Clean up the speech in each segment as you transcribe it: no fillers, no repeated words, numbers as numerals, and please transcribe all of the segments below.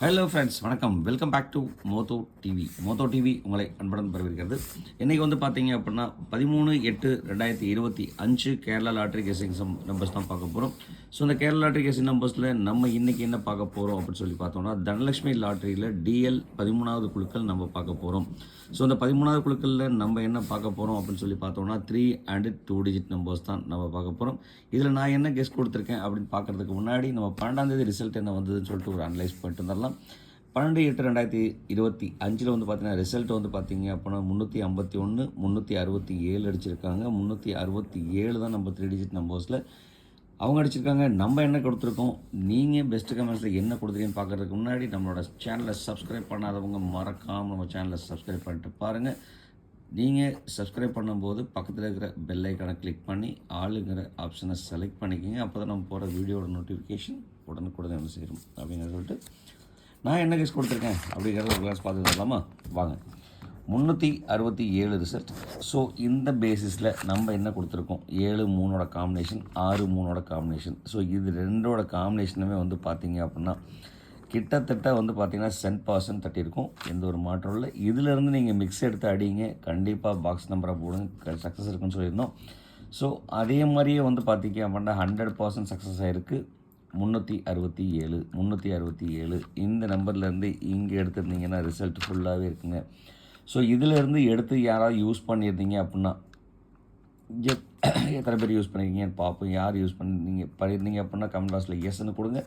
Hello friends, வணக்கம். Welcome back to Moto TV. Moto TV உங்களை அன்புடன் வரவேற்கிறது. இன்றைக்கி வந்து பார்த்தீங்க அப்படின்னா 13/8/2025 கேரளா லாட்ரி கேசிங் நம்பர்ஸ் தான் பார்க்க போகிறோம். ஸோ இந்த கேரளா லாட்ரி கேசிங் நம்பர்ஸில் நம்ம இன்றைக்கி என்ன பார்க்க போகிறோம் அப்படின்னு சொல்லி பார்த்தோம்னா, தனலட்சுமி லாட்ரியில் டிஎல் 13வது குழுக்கள் நம்ம பார்க்க போகிறோம். ஸோ இந்த 13வது குழுக்களில் நம்ம என்ன பார்க்க போகிறோம் அப்படின்னு சொல்லி பார்த்தோம்னா 3 and 2 digit நம்பர்ஸ் தான் நம்ம பார்க்க போகிறோம். இதில் நான் என்ன கெஸ் கொடுத்துருக்கேன் அப்படின்னு பார்க்குறதுக்கு முன்னாடி நம்ம 12ஆம் தேதி ரிசல்ட் என்ன வந்ததுன்னு சொல்லிட்டு ஒரு அனலைஸ் பண்ணிட்டு வந்துடலாம். 12/8/2025 வந்து பார்த்தீங்கன்னா ரிசல்ட் வந்து பார்த்தீங்க அப்படின்னா 351 367 அடிச்சிருக்காங்க. 367 தான் நம்ம 3 டிஜிட் நம்பர்ஸில் அவங்க அடிச்சிருக்காங்க. நம்ம என்ன கொடுத்துருக்கோம், நீங்கள் பெஸ்ட் கமெண்ட்ஸில் என்ன கொடுத்துருக்கீங்கன்னு பார்க்குறதுக்கு முன்னாடி நம்மளோட சேனலை சப்ஸ்கிரைப் பண்ணாதவங்க மறக்காமல் நம்ம சேனலை சப்ஸ்கிரைப் பண்ணிட்டு பாருங்கள். நீங்கள் சப்ஸ்கிரைப் பண்ணும்போது பக்கத்தில் இருக்கிற பெல் ஐக்கானை கிளிக் பண்ணி ஆளுங்கிற ஆப்ஷனை செலக்ட் பண்ணிக்கோங்க. அப்போ தான் நம்ம போகிற வீடியோட நோட்டிஃபிகேஷன் உடனுக்குடன் என்ன செய்யணும் அப்படின்னு சொல்லிட்டு நான் என்ன கேஸ் கொடுத்துருக்கேன் அப்படிங்கிறத ஒரு கிளாஸ் பார்த்து தரலாமா? வாங்க. 367 ரிசல்ட். ஸோ இந்த பேசிஸில் நம்ம என்ன கொடுத்துருக்கோம், 7-3 காம்பினேஷன், 6-3 காம்பினேஷன். ஸோ இது ரெண்டோட காம்பினேஷனுமே வந்து பார்த்தீங்க அப்படின்னா கிட்டத்தட்ட வந்து பார்த்தீங்கன்னா 10% தட்டியிருக்கும். எந்த ஒரு மாற்றம் இல்லை. இதிலேருந்து நீங்கள் மிக்ஸ் எடுத்து அடிங்க, கண்டிப்பாக பாக்ஸ் நம்பராக போடுங்க, சக்ஸஸ் இருக்குன்னு சொல்லியிருந்தோம். ஸோ அதே மாதிரியே வந்து பார்த்தீங்க அப்படின்னா 100% சக்ஸஸ் ஆகிருக்கு. 367 இந்த நம்பர்லேருந்து இங்கே எடுத்துருந்தீங்கன்னா ரிசல்ட் ஃபுல்லாகவே இருக்குங்க. ஸோ இதிலேருந்து எடுத்து யாராவது யூஸ் பண்ணியிருந்தீங்க அப்படின்னா எத்தனை பேர் யூஸ் பண்ணியிருக்கீங்கன்னு பார்ப்போம். யார் யூஸ் பண்ணியிருந்தீங்க அப்படின்னா கமெண்ட் பாக்ஸில் எஸ்ன்னு கொடுங்க,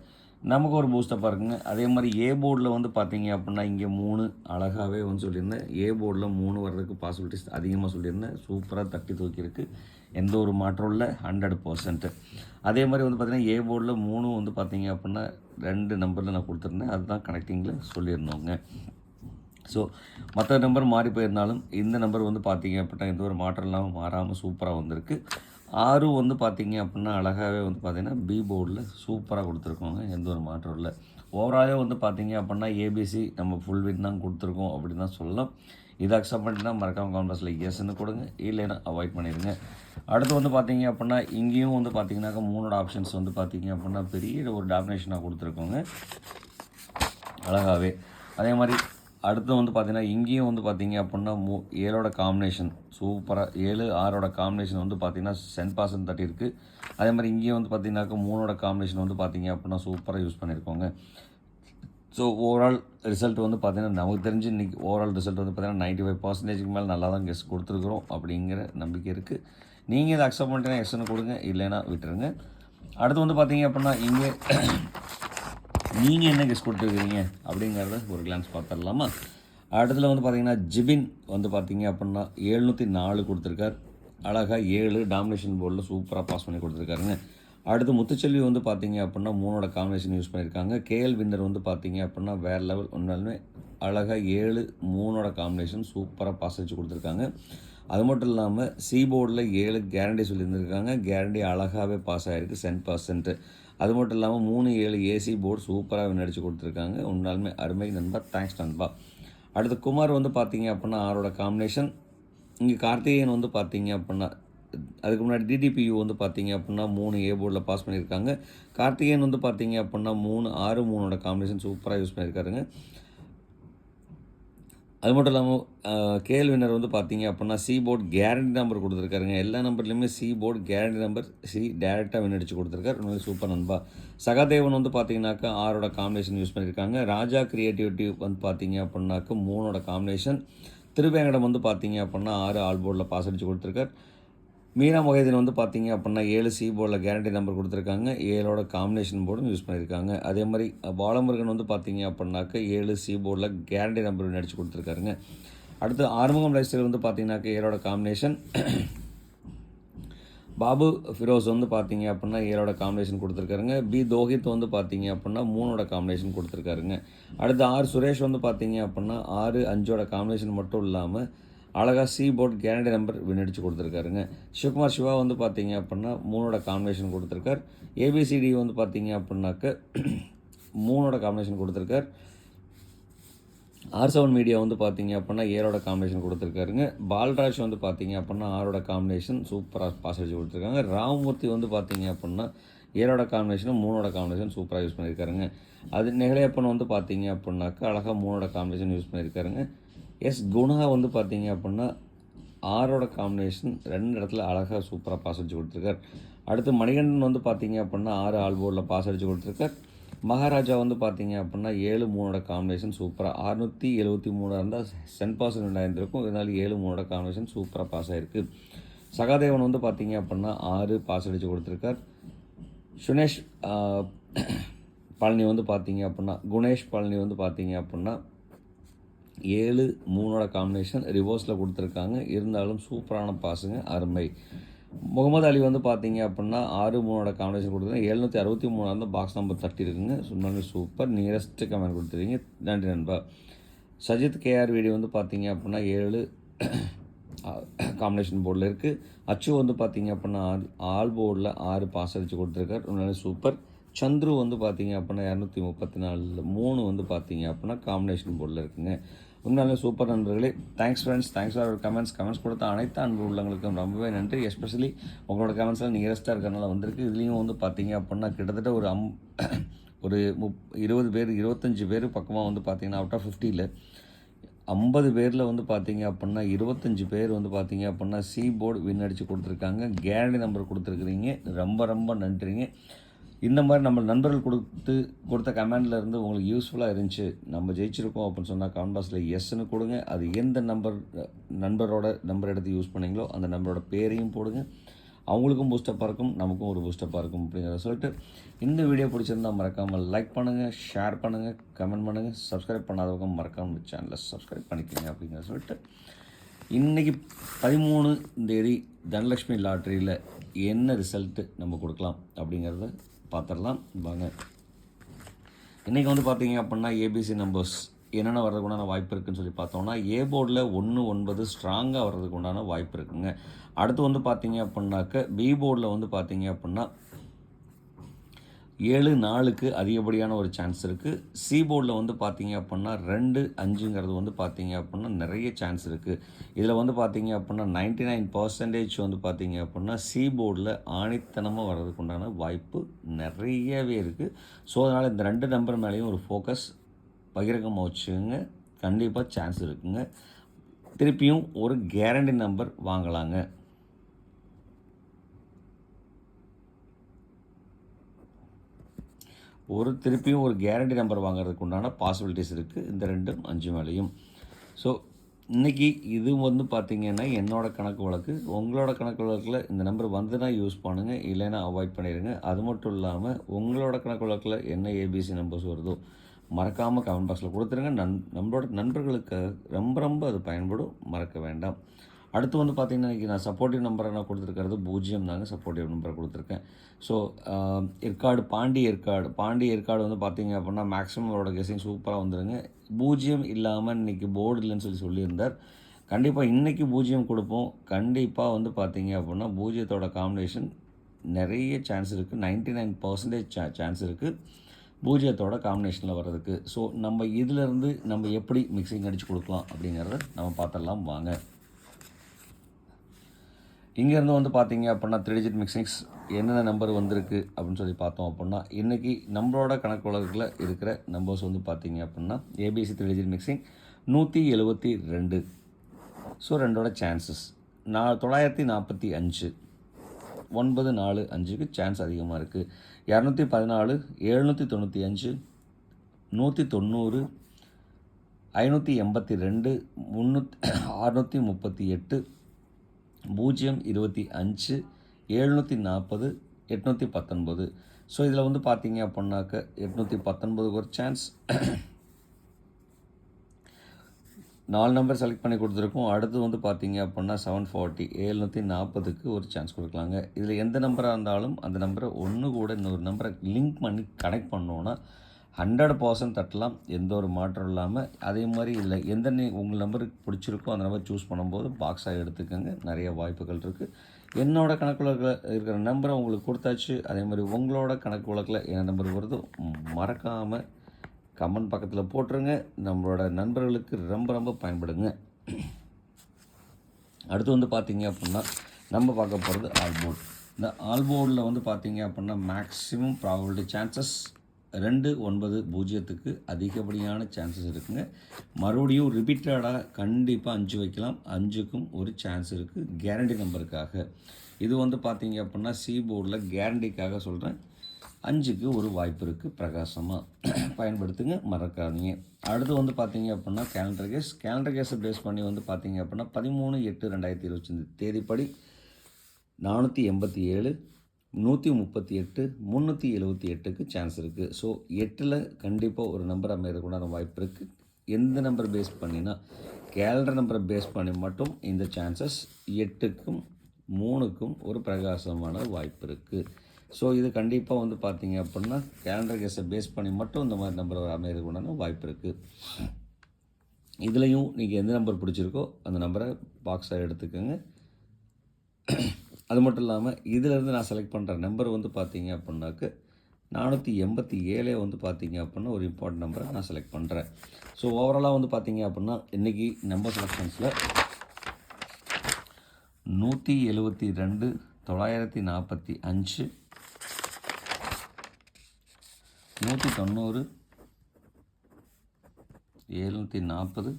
நமக்கு ஒரு பூஸ்டப்பாக இருக்குங்க. அதே மாதிரி ஏ போர்டில் வந்து பார்த்தீங்க அப்படின்னா இங்கே 3 அழகாகவே வந்து சொல்லியிருந்தேன். ஏ போர்டில் 3 வர்றதுக்கு பாசிபிலிட்டிஸ் அதிகமாக சொல்லியிருந்தேன். சூப்பராக தட்டி தூக்கியிருக்கு, எந்த ஒரு மாற்றம் இல்லை, 100%. அதே மாதிரி வந்து பார்த்திங்கன்னா ஏ போர்டில் 3 வந்து பார்த்தீங்க அப்படின்னா 2 நம்பரில் நான் கொடுத்துருந்தேன், அதுதான் கனெக்டிங்கில் சொல்லியிருந்தோங்க. ஸோ மற்ற நம்பர் மாறி போயிருந்தாலும் இந்த நம்பர் வந்து பார்த்தீங்க அப்படின்னா எந்த ஒரு மாற்றம் இல்லாமல் மாறாமல் சூப்பராக வந்திருக்கு. 6 வந்து பார்த்தீங்க அப்படின்னா அழகாகவே வந்து பார்த்திங்கன்னா பி போர்டில் சூப்பராக கொடுத்துருக்கோங்க, எந்த ஒரு மாற்றம் இல்லை. ஓவராலே வந்து பார்த்தீங்க அப்படின்னா ஏபிசி நம்ம ஃபுல் வின் தான் கொடுத்துருக்கோம் அப்படின்னு தான் சொல்லலாம். இதை அக்செப்ட் பண்ணிட்டுனா மறக்காமல் கான்வர்ஸில் எஸ்ன்னு கொடுங்க, இல்லைன்னா அவாய்ட் பண்ணிடுங்க. அடுத்து வந்து பார்த்தீங்க அப்படின்னா இங்கேயும் வந்து பார்த்தீங்கன்னாக்கா 3 ஆப்ஷன்ஸ் வந்து பார்த்தீங்க அப்படின்னா பெரிய ஒரு டாமினேஷனாக கொடுத்துருக்கோங்க அழகாகவே. அதே மாதிரி அடுத்து வந்து பார்த்தீங்கன்னா இங்கேயும் வந்து பார்த்தீங்க அப்படின்னா 7 காம்பினேஷன் சூப்பராக, 7-6 காம்பினேஷன் வந்து பார்த்தீங்கன்னா 10% தட்டி இருக்குது. அதே மாதிரி இங்கேயும் வந்து பார்த்தீங்கன்னாக்கா 3 காம்பினேஷன் வந்து பார்த்தீங்க அப்படின்னா சூப்பராக யூஸ் பண்ணியிருக்கோங்க. ஸோ ஓவரால் ரிசல்ட் வந்து பார்த்தீங்கன்னா நமக்கு தெரிஞ்சு இன்றைக்கி ஓவரால் ரிசல்ட் வந்து பார்த்தீங்கன்னா 95% மேலே நல்லா தான் கெஸ் கொடுத்துருக்குறோம் அப்படிங்கிற நம்பிக்கை இருக்குது. நீங்கள் இதை அக்செப்ட் பண்ணிட்டீங்கன்னா எஸ்ன்னு கொடுங்க, இல்லைன்னா விட்டுருங்க. அடுத்து வந்து பார்த்தீங்க அப்படின்னா இங்கே நீங்கள் என்ன கெஸ் கொடுத்துருக்கீங்க அப்படிங்கிறத ஒரு கிளான்ஸ் பார்த்துடலாமா? அடுத்துல வந்து பார்த்தீங்கன்னா ஜிபின் வந்து பார்த்தீங்க அப்படின்னா 704 கொடுத்துருக்கார். அழகாக 7 டாமினேஷன் போர்டில் சூப்பராக பாஸ் பண்ணி கொடுத்துருக்காருங்க. அடுத்து முத்துச்செல்வி வந்து பார்த்தீங்க அப்படின்னா 3 காம்பினேஷன் யூஸ் பண்ணியிருக்காங்க. கேஎல் வின்னர் வந்து பார்த்தீங்க அப்படின்னா வேறு லெவல், ஒன்றாலுமே அழகாக 7-3 காம்பினேஷன் சூப்பராக பாஸ் வச்சு கொடுத்துருக்காங்க. அது மட்டும் இல்லாமல் சி போர்டில் 7 கேரண்டி சொல்லியிருந்துருக்காங்க. கேரண்டி அழகாகவே பாஸ் ஆகிருக்கு 10%. அது மட்டும் இல்லாமல் 3-7 ஏசி போர்டு சூப்பராக நடிச்சு கொடுத்துருக்காங்க. உன்னாலுமே அருமை நண்பா, தேங்க்ஸ் நண்பா. அடுத்து குமார் வந்து பார்த்தீங்க அப்படின்னா 6 காம்பினேஷன். இங்கே கார்த்திகேயன் வந்து பார்த்தீங்க அப்படின்னா அதுக்கு முன்னாடி டிடிபியூ வந்து பார்த்தீங்க அப்படின்னா 3 ஏ போர்டில் பாஸ் பண்ணியிருக்காங்க. கார்த்திகேயன் வந்து பார்த்தீங்க அப்படின்னா 6-3 காம்பினேஷன் சூப்பராக யூஸ் பண்ணியிருக்காருங்க. அது மட்டும் இல்லாமல் கேஎல் வின்னர் வந்து பார்த்தீங்க அப்படின்னா சி போர்டு கேரண்டி நம்பர் கொடுத்துருக்காருங்க. எல்லா நம்பர்லேயுமே C board guarantee number C டேரெக்டாக வின் அடிச்சு கொடுத்துருக்காரு. உண்மையிலே சூப்பர் நண்பா. சகாதேவன் வந்து பார்த்தீங்கன்னாக்கா 6 காம்பினேஷன் யூஸ் பண்ணியிருக்காங்க. ராஜா கிரியேட்டிவிட்டி வந்து பார்த்தீங்க அப்படின்னாக்கா 3 காம்பினேஷன். திருவேங்கடம் வந்து பார்த்தீங்க அப்படின்னா 6 ஆல் போர்டில் பாஸ் அடிச்சு கொடுத்துருக்கார். மீரா மொஹிதீன் வந்து பார்த்தீங்க அப்படின்னா 7 சி போர்டில் கேரண்டி நம்பர் கொடுத்துருக்காங்க. 7 காம்பினேஷன் போர்டும் யூஸ் பண்ணியிருக்காங்க. அதே மாதிரி பாலமுருகன் வந்து பார்த்தீங்க அப்படின்னாக்கா 7 சி போர்டில் கேரண்டி நம்பர் நடிச்சு கொடுத்துருக்காருங்க. அடுத்து ஆறுமுகம் லைஃப் ஸ்டைல் வந்து பார்த்தீங்கன்னாக்கா 7 காம்பினேஷன். பாபு ஃபிரோஸ் வந்து பார்த்தீங்க அப்படின்னா 7 காம்பினேஷன் கொடுத்துருக்காருங்க. பி தோஹித் வந்து பார்த்தீங்க அப்படின்னா 3 காம்பினேஷன் கொடுத்துருக்காருங்க. அடுத்து ஆர் சுரேஷ் வந்து பார்த்தீங்க அப்படின்னா 6-5 காம்பினேஷன் மட்டும் இல்லாமல் அழகாக C board guarantee number win அடிச்சு கொடுத்துருக்காருங்க. சிவகுமார் சிவா வந்து பார்த்தீங்க அப்படின்னா 3 காம்பினேஷன் கொடுத்துருக்கார். ஏபிசிடி வந்து பார்த்தீங்க அப்படின்னாக்க 3 காம்பினேஷன் கொடுத்துருக்கார். R7 மீடியா வந்து பார்த்தீங்க அப்படின்னா 7 காம்பினேஷன் கொடுத்துருக்காருங்க. பால்ராஜ் வந்து பார்த்தீங்க அப்படின்னா 6 காம்பினேஷன் சூப்பராக பாஸ் அடிச்சு கொடுத்துருக்காங்க. ராமமூர்த்தி வந்து பார்த்தீங்க அப்படின்னா 7ஓட காம்பினேஷனும் 3ஓட காம்பினேஷன் சூப்பராக யூஸ் பண்ணியிருக்காருங்க. அது நெகலையப்பன் வந்து பார்த்தீங்க அப்படின்னாக்கா அழகாக 3ஓட காம்பினேஷன் யூஸ் பண்ணியிருக்காருங்க. குணா வந்து பார்த்தீங்க அப்படின்னா 6ஓட காம்பினேஷன் 2 இடத்துல அழகாக சூப்பராக பாஸ் அடித்து கொடுத்துருக்கார். அடுத்து மணிகண்டன் வந்து பார்த்தீங்க அப்படின்னா 6 ஆல் போர்டில் பாஸ் அடித்து கொடுத்துருக்கார். மகாராஜா வந்து பார்த்தீங்க அப்படின்னா 7 3ஓட காம்பினேஷன் சூப்பராக 673 இருந்தால் சென்ட் பாஸ் 2000 இருக்கும். இதனால் 7 3ஓட காம்பினேஷன் சூப்பராக பாஸ் ஆகிருக்கு. சகாதேவன் வந்து பார்த்தீங்க அப்படின்னா 6 பாஸ் அடித்து கொடுத்துருக்கார். சுனேஷ் பழனி வந்து பார்த்தீங்க அப்படின்னா குணேஷ் பழனி வந்து பார்த்தீங்க அப்படின்னா 7 3ஓட காம்பினேஷன் ரிவர்ஸில் கொடுத்துருக்காங்க. இருந்தாலும் சூப்பரான பாஸுங்க, அருமை. முகமது அலி வந்து பார்த்தீங்க அப்படின்னா 6 3ஓட காம்பினேஷன் கொடுத்துருக்காங்க. 763 இருந்தால் பாக்ஸ் நம்பர் 30 இருக்குங்க. சொன்னாங்க சூப்பர். நியரஸ்ட் கமெண்ட் கொடுத்துருக்கீங்க, நன்றி நண்பா. சஜித் கேஆர் வீடியோ வந்து பார்த்தீங்க அப்படின்னா 7 காம்பினேஷன் போர்டில் இருக்குது. அச்சு வந்து பார்த்தீங்க அப்படின்னா ஆல் போர்டில் 6 பாஸ் அடித்து கொடுத்துருக்கார், உண்மையிலே சூப்பர். சந்துரு வந்து பார்த்தீங்க அப்படின்னா 234 3 வந்து பார்த்தீங்க அப்படின்னா காம்பினேஷன் போர்டில் இருக்குங்க. உண்மையிலே சூப்பர் நண்பர்களே. Thanks friends, thanks for comments கொடுத்த அனைத்து அன்பு உள்ளவங்களுக்கும் ரொம்பவே நன்றி. எஸ்பெஷலி உங்களோட கமெண்ட்ஸ்லாம் நியரஸ்ட்டாக இருக்கிறனால வந்திருக்கு. இதுலேயும் வந்து பார்த்தீங்க அப்படின்னா கிட்டத்தட்ட ஒரு 20 பேர் 25 பேர் பக்கமாக வந்து பார்த்தீங்கன்னா அவுட் ஆஃப் 50ல் 50 பேரில் வந்து பார்த்தீங்க அப்படின்னா 25 பேர் வந்து பார்த்தீங்க அப்படின்னா சி போர்டு வின் அடித்து கொடுத்துருக்காங்க. கேரண்டி நம்பர் கொடுத்துருக்குறீங்க, ரொம்ப ரொம்ப நன்றிங்க. இந்த மாதிரி நம்ம நண்பர்கள் கொடுத்த கமெண்டில் இருந்து உங்களுக்கு யூஸ்ஃபுல்லாக இருந்துச்சு, நம்ம ஜெயிச்சிருக்கோம் அப்படின்னு சொன்னால் கமெண்ட் பாக்ஸில் எஸ்ன்னு கொடுங்க. அது எந்த நண்பரோட நம்பர் எடுத்து யூஸ் பண்ணிங்களோ அந்த நம்பரோட பேரையும் போடுங்க. அவங்களுக்கும் பூஸ்டப்பாக இருக்கும், நமக்கும் ஒரு பூஸ்டப்பாக இருக்கும் அப்படிங்கிறத சொல்லிட்டு இந்த வீடியோ பிடிச்சிருந்தால் மறக்காமல் லைக் பண்ணுங்கள், ஷேர் பண்ணுங்கள், கமெண்ட் பண்ணுங்கள். சப்ஸ்கிரைப் பண்ணாதவங்க மறக்காமல் சேனலை சப்ஸ்கிரைப் பண்ணிக்கோங்க அப்படிங்கிறத சொல்லிட்டு இன்றைக்கி 13 தனலக்ஷ்மி லாட்ரியில் என்ன ரிசல்ட்டு நம்ம கொடுக்கலாம் அப்படிங்கிறத பார்த்துடலாம் வாங்க. இன்றைக்கி வந்து பார்த்தீங்க அப்படின்னா ஏபிசி நம்பர்ஸ் என்னென்ன வர்றதுக்கு உண்டான வாய்ப்பு இருக்குதுன்னு சொல்லி பார்த்தோம்னா ஏ போர்டில் 1 9 ஸ்ட்ராங்காக வர்றதுக்கு உண்டான வாய்ப்பு இருக்குங்க. அடுத்து வந்து பார்த்தீங்க அப்படின்னாக்க பி போர்டில் வந்து பார்த்தீங்க அப்படின்னா 7 4க்கு அதிகப்படியான ஒரு சான்ஸ் இருக்குது. சி போர்டில் வந்து பார்த்தீங்க அப்படின்னா 2 5ங்கிறது வந்து பார்த்தீங்க அப்படின்னா நிறைய சான்ஸ் இருக்குது. இதில் வந்து பார்த்தீங்க அப்படின்னா 99% வந்து பார்த்தீங்க அப்படின்னா சி போர்டில் ஆணித்தனமாக வர்றதுக்கு உண்டான வாய்ப்பு நிறையவே இருக்குது. ஸோ அதனால் இந்த 2 நம்பர் மேலேயும் ஒரு ஃபோக்கஸ் பகிரங்கமாக வச்சுங்க, கண்டிப்பாக சான்ஸ் இருக்குங்க. திருப்பியும் ஒரு கேரண்டி நம்பர் வாங்கலாங்க. திருப்பியும் ஒரு கேரண்டி நம்பர் வாங்குறதுக்கு உண்டான பாசிபிலிட்டிஸ் இருக்குது இந்த 2 5 மேலேயும். ஸோ இன்றைக்கி இது வந்து பார்த்திங்கன்னா என்னோடய கணக்கு வழக்கு. உங்களோட கணக்கு வழக்கில் இந்த நம்பர் வந்துன்னா யூஸ் பண்ணுங்கள், இல்லைன்னா அவாய்ட் பண்ணிடுங்க. அது மட்டும் இல்லாமல் உங்களோட கணக்கு வழக்கில் என்ன ஏபிசி நம்பர்ஸ் வருதோ மறக்காமல் கமெண்ட் பாக்ஸில் கொடுத்துருங்க. நம்மளோட நண்பர்களுக்கு ரொம்ப ரொம்ப அது பயன்படும், மறக்க வேண்டாம். அடுத்து வந்து பார்த்திங்கன்னா இன்றைக்கி நான் சப்போர்ட்டிவ் நம்பரை நான் கொடுத்துருக்கிறது 0 தாங்க சப்போர்ட்டிவ் நம்பரை கொடுத்துருக்கேன். ஸோ பாண்டி ஏற்காடு வந்து பார்த்திங்க அப்படின்னா மேக்ஸிமம் கெஸிங் சூப்பராக வந்துடுங்க. 0 இல்லாமல் இன்றைக்கி போர்டு இல்லைன்னு சொல்லியிருந்தார். கண்டிப்பாக இன்றைக்கி 0 கொடுப்போம். கண்டிப்பாக வந்து பார்த்திங்க அப்படின்னா 0ஓட காம்பினேஷன் நிறைய சான்ஸ் இருக்குது, 99% சான்ஸ் இருக்குது 0ஓட காம்பினேஷனில் வர்றதுக்கு. ஸோ நம்ம இதிலேருந்து நம்ம எப்படி மிக்சிங் அடித்து கொடுக்கலாம் அப்படிங்கிறத நம்ம பார்த்துடலாம் வாங்க. இங்கேருந்து வந்து பார்த்தீங்க அப்படின்னா 3 டிஜிட் மிக்சிங்ஸ் என்னென்ன நம்பர் வந்திருக்கு அப்படின்னு சொல்லி பார்த்தோம் அப்படின்னா இன்றைக்கி நம்மளோட கணக்கு வழக்கில் இருக்கிற நம்பர்ஸ் வந்து பார்த்தீங்க அப்படின்னா ஏபிசி 3 டிஜிட் மிக்சிங் 172. ஸோ 2ஓட சான்சஸ் 945 945க்கு சான்ஸ் அதிகமாக இருக்குது. 214 795 190 582 638 025 740 819. ஸோ இதில் வந்து பார்த்தீங்க அப்படின்னாக்க 819 ஒரு சான்ஸ். 4 நம்பர் செலக்ட் பண்ணி கொடுத்துருக்கோம். அடுத்து வந்து பார்த்தீங்க அப்படின்னா 740 740க்கு ஒரு சான்ஸ் கொடுக்கலாங்க. இதில் எந்த நம்பராக இருந்தாலும் அந்த நம்பரை ஒன்று கூட இன்னொரு நம்பரை லிங்க் பண்ணி கனெக்ட் பண்ணோன்னா 100% தட்டலாம், எந்த ஒரு மாற்றம் இல்லாமல். அதே மாதிரி இதில் எந்த உங்கள் நம்பருக்கு பிடிச்சிருக்கோ அந்த நம்பர் சூஸ் பண்ணும்போது பாக்ஸாக எடுத்துக்கோங்க, நிறைய வாய்ப்புகள் இருக்குது. என்னோட கணக்கு வழக்கில் இருக்கிற நம்பரை உங்களுக்கு கொடுத்தாச்சு. அதே மாதிரி உங்களோட கணக்கு வழக்கில் என்ன நம்பர் வருதோ மறக்காமல் கமெண்ட் பக்கத்தில் போட்டுருங்க. நம்மளோட நண்பர்களுக்கு ரொம்ப ரொம்ப பயன்படுங்க. அடுத்து வந்து பார்த்தீங்க அப்படின்னா நம்ம பார்க்க போகிறது ஆல் போர்டு. இந்த ஆல்போர்டில் வந்து பார்த்தீங்க அப்படின்னா மேக்ஸிமம் ப்ராபபிலிட்டி சான்சஸ் 2 9 0க்கு அதிகப்படியான சான்சஸ் இருக்குங்க. மறுபடியும் ரிப்பீட்டடாக கண்டிப்பாக 5 வைக்கலாம். 5க்கும் ஒரு சான்ஸ் இருக்குது கேரண்டி நம்பருக்காக. இது வந்து பார்த்தீங்க அப்படின்னா சி போர்டில் கேரண்டிக்காக சொல்கிறேன். 5க்கு ஒரு வாய்ப்பு இருக்குது. பிரகாசமாக பயன்படுத்துங்க, மறக்காதீங்க. அடுத்து வந்து பார்த்தீங்க அப்படின்னா கேலண்டர் கேஸை பேஸ் பண்ணி வந்து பார்த்தீங்க அப்படின்னா 13/8/2025 தேதிப்படி 487 138 378க்கு சான்ஸ் இருக்குது. ஸோ 8ல் கண்டிப்பாக ஒரு நம்பர் அமையறதுக்குண்டான வாய்ப்பு இருக்குது. எந்த நம்பர் பேஸ் பண்ணினா கேலண்டர் நம்பரை பேஸ் பண்ணி மட்டும் இந்த சான்சஸ் 8க்கும் 3க்கும் ஒரு பிரகாசமான வாய்ப்பு இருக்குது. ஸோ இது கண்டிப்பாக வந்து பார்த்தீங்க அப்படின்னா கேலண்டர் கேஸை பேஸ் பண்ணி மட்டும் இந்த மாதிரி நம்பர் அமையறதுக்குண்டான வாய்ப்பு இருக்குது. இதுலேயும் நீங்கள் எந்த நம்பர் பிடிச்சிருக்கோ அந்த நம்பரை பாக்ஸாக எடுத்துக்கோங்க. அது மட்டும் இல்லாமல் இதிலேருந்து நான் செலக்ட் பண்ணுற நம்பர் வந்து பார்த்தீங்க அப்படின்னாக்க 487 வந்து பார்த்தீங்க அப்படின்னா ஒரு இம்பார்ட்டன்ட் நம்பரை நான் செலக்ட் பண்ணுறேன். ஸோ ஓவராலாக வந்து பார்த்தீங்க அப்படின்னா இன்றைக்கி நம்பர் செலெக்ஷன்ஸில் 172 945 190 740 819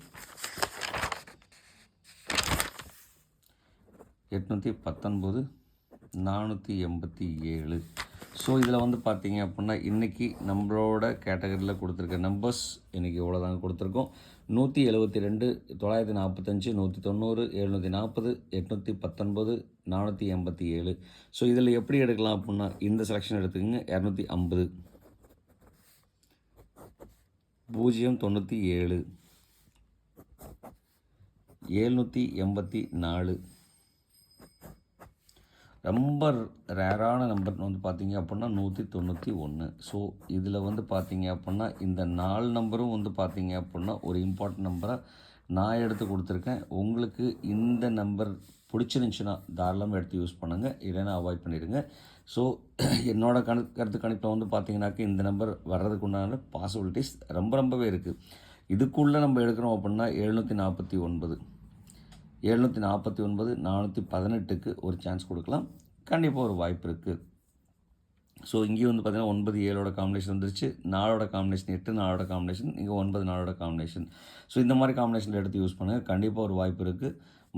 487. ஸோ இதில் வந்து பார்த்தீங்க அப்படின்னா இன்றைக்கி நம்மளோட கேட்டகரியில் கொடுத்துருக்க நம்பர்ஸ் இன்றைக்கி இவ்வளோ தாங்க கொடுத்துருக்கோம். 172 945 190 740 819 487. ஸோ இதில் எப்படி எடுக்கலாம் அப்படின்னா இந்த செலெக்ஷன் எடுத்துக்கோங்க. 250 097 784. ரொம்ப ரேரான நம்பர் வந்து பார்த்தீங்க அப்படின்னா 191. ஸோ இதில் வந்து பார்த்தீங்க அப்படின்னா இந்த 4 நம்பரும் வந்து பார்த்தீங்க அப்படின்னா ஒரு இம்பார்ட்டன்ட் நம்பராக நான் எடுத்து கொடுத்துருக்கேன். உங்களுக்கு இந்த நம்பர் பிடிச்சிருந்துச்சுன்னா தாராளமாக எடுத்து யூஸ் பண்ணுங்கள், இல்லைன்னா அவாய்ட் பண்ணிடுங்க. ஸோ என்னோடய கருத்து கணிப்பில் வந்து பார்த்தீங்கன்னாக்க இந்த நம்பர் வர்றதுக்கு உண்டான பாசிபிலிட்டிஸ் ரொம்பவே இருக்குது. இதுக்குள்ளே நம்ம எடுக்கிறோம் அப்படின்னா 749 418க்கு ஒரு சான்ஸ் கொடுக்கலாம். கண்டிப்பாக ஒரு வாய்ப்பு இருக்குது. ஸோ இங்கேயும் வந்து பார்த்திங்கன்னா 9 7ஓட காம்பினேஷன் வந்துருச்சு. 4ஓட காம்பினேஷன் 8 4ஓட காம்பினேஷன், இங்கே 9 4ஓட காம்பினேஷன். ஸோ இந்த மாதிரி காம்பினேஷனில் எடுத்து யூஸ் பண்ணுங்கள். கண்டிப்பாக ஒரு வாய்ப்பு இருக்குது.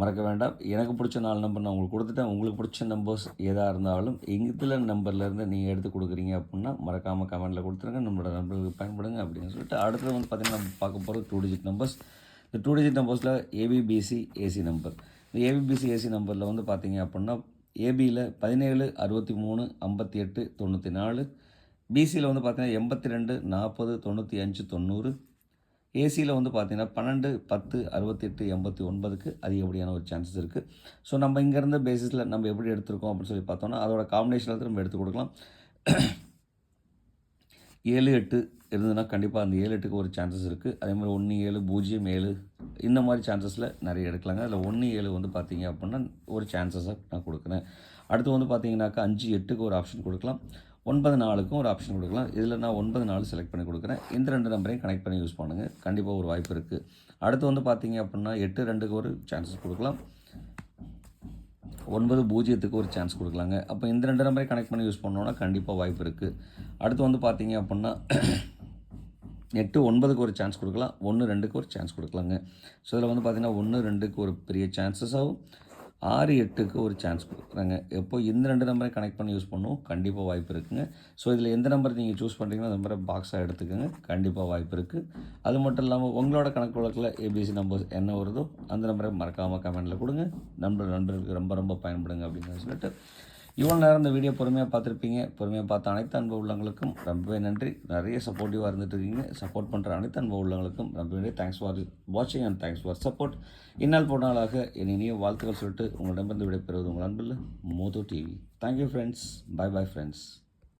மறக்க வேண்டாம். எனக்கு பிடிச்ச 4 நம்பர் நான் உங்களுக்கு கொடுத்துட்டேன். உங்களுக்கு பிடிச்ச நம்பர்ஸ் எதாக இருந்தாலும் இதில் நம்பர்லேருந்து நீங்கள் எடுத்து கொடுக்குறீங்க அப்படின்னா மறக்காமல் கமெண்ட்டில் கொடுத்துருங்க. நம்மளோட நம்பருக்கு பயன்படுங்க அப்படின்னு சொல்லிட்டு அடுத்தது வந்து பார்த்திங்கன்னா நம்ம பார்க்க போகிறது 2 டிஜிட் நம்பர்ஸ். இந்த 2 டிஜிட் நம்பர்ஸில் ஏபிபிசி ஏசி நம்பர். இந்த ஏபிபிசி ஏசி நம்பரில் வந்து பார்த்தீங்க அப்படின்னா ஏபியில் 17 63 58 94, பிசியில் வந்து பார்த்தீங்கன்னா 82 40 95 90, ஏசியில் வந்து பார்த்தீங்கன்னா 12 10 68 89க்கு அதிகப்படியான ஒரு சான்சஸ் இருக்குது. ஸோ நம்ம இங்கேருந்த பேசிஸில் நம்ம எப்படி எடுத்திருக்கோம் அப்படின்னு சொல்லி பார்த்தோன்னா அதோட காம்பினேஷனில் நம்ம எடுத்து கொடுக்கலாம். 7 8 இருந்ததுன்னா கண்டிப்பாக அந்த 7 8க்கு ஒரு சான்சஸ் இருக்குது. அதே மாதிரி 1 7 0 7 இந்த மாதிரி சான்சஸில் நிறைய எடுக்கலாங்க. அதில் 1 7 வந்து பார்த்தீங்க அப்படின்னா ஒரு சான்சஸாக நான் கொடுக்குறேன். அடுத்து வந்து பார்த்தீங்கன்னாக்கா 5 8க்கு ஒரு ஆப்ஷன் கொடுக்கலாம், 9 4க்கும் ஒரு ஆப்ஷன் கொடுக்கலாம். இதில் நான் 9 4 செலக்ட் பண்ணி கொடுக்குறேன். இந்த 2 நம்பரையும் கனெக்ட் பண்ணி யூஸ் பண்ணுங்கள், கண்டிப்பாக ஒரு வாய்ப்பு இருக்குது. அடுத்து வந்து பார்த்தீங்க அப்படின்னா 8 2க்கு ஒரு சான்சஸ் கொடுக்கலாம், 9 0க்கு ஒரு சான்ஸ் கொடுக்கலாங்க. அப்போ இந்த 2 நம்பரையும் கனெக்ட் பண்ணி யூஸ் பண்ணோன்னா கண்டிப்பாக வாய்ப்பு இருக்குது. அடுத்து வந்து பார்த்தீங்க அப்படின்னா 8 9க்கு ஒரு சான்ஸ் கொடுக்கலாம், 1 2க்கு ஒரு சான்ஸ் கொடுக்கலாங்க. ஸோ இதில் வந்து பார்த்திங்கன்னா 1 2க்கு ஒரு பெரிய சான்சஸ் ஆகும், 6 8க்கு ஒரு சான்ஸ் கொடுக்குறாங்க. எப்போ இந்த 2 நம்பரை கனெக்ட் பண்ணி யூஸ் பண்ணுவோம், கண்டிப்பாக வாய்ப்பு இருக்குங்க. ஸோ இதில் எந்த நம்பர் நீங்கள் சூஸ் பண்ணுறீங்களோ அந்த நம்பரை பாக்ஸாக எடுத்துக்கோங்க, கண்டிப்பாக வாய்ப்பு இருக்குது. அது மட்டும் இல்லாமல் உங்களோட கணக்கு வழக்கில் ஏபிசி நம்பர்ஸ் என்ன வருதோ அந்த நம்பரை மறக்காமல் கமெண்ட்டில் கொடுங்க. நண்பர்களுக்கு ரொம்ப பயன்படுங்க அப்படின்னு சொல்லிட்டு இவ்வளோ நேரம் இந்த வீடியோ பொறுமையாக பார்த்துருப்பீங்க. பொறுமையாக பார்த்த அனைத்து அன்பு உள்ளவங்களுக்கும் ரொம்பவே நன்றி. நிறைய சப்போர்ட்டிவாக இருந்துட்டு இருக்கீங்க. சப்போர்ட் பண்ணுற அனைத்து அன்பு உள்ளவங்களுக்கும் ரொம்பவே தேங்க்ஸ் ஃபார் வாட்சிங் அண்ட் தேங்க்ஸ் ஃபார் சப்போர்ட். இந்நாள் போனாலாக என் இனிய வாழ்த்துக்கள் சொல்லிட்டு உங்களிடமிருந்து விடைபெறுவது உங்கள் அன்பில் மோது TV. Thank you friends. Bye friends.